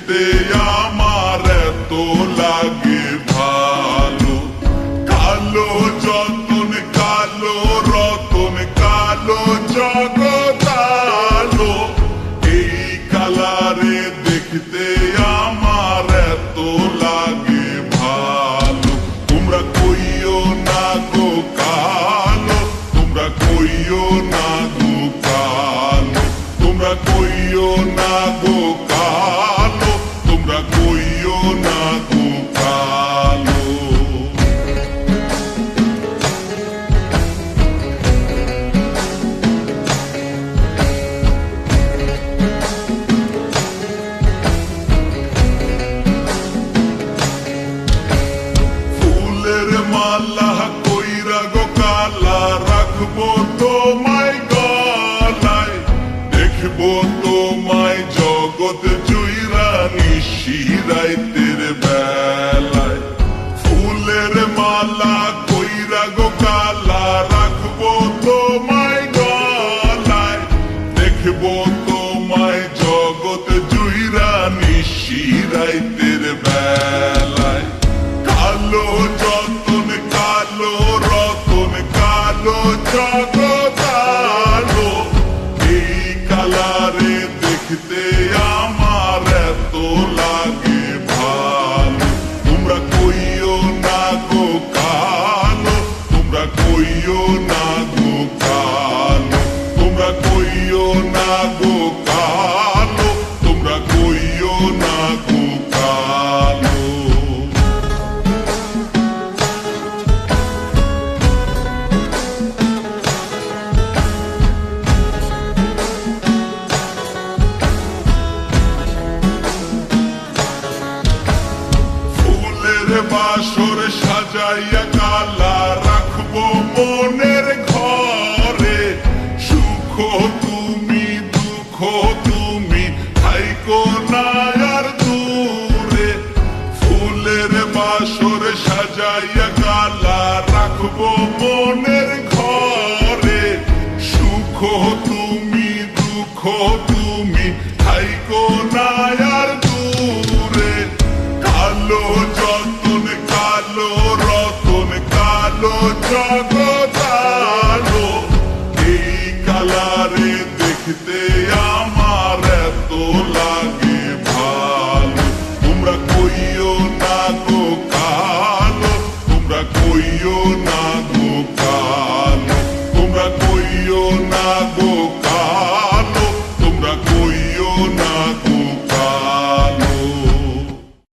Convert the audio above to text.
দেখতে আমার এত লাগে ভালো। কালো যতন কালো রতন কালো জগৎ আলো, এই কালারে দেখতে আমার এত লাগে ভালো। তোমরা কইও না গো কালো, তোমরা কইও না গো কালো, তোমরা কইও না গো কালো, তোমরা কইও না গো কালো। ফুলের মালা কইরা গো কালা রাখবো তোমায় গলায়, দেখবো তোমায় জগৎ জুইরা নিশিরাইতের বেলায়। ফুলের মালা কইরা গো কালা রাখবো তোমায় গলায়, দেখবো তোমায় জগৎ জুইরা নিশিরাইতের বেলায়। কালো যতন কালো রতন কালো জগৎ আলো, এই কালারে দেখতে আমার এত লাগে ভালো। তোমরা কইও না গো কালো, তোমরা কইও না গো কালো, তোমরা কইও না গো কালো, তোমরা কইও না গো কালো। ফুলের বাসর সাজাইয়া কালা রাখবো মনের ঘরে, সুখ তুমি দুঃখ তুমি থাইকো না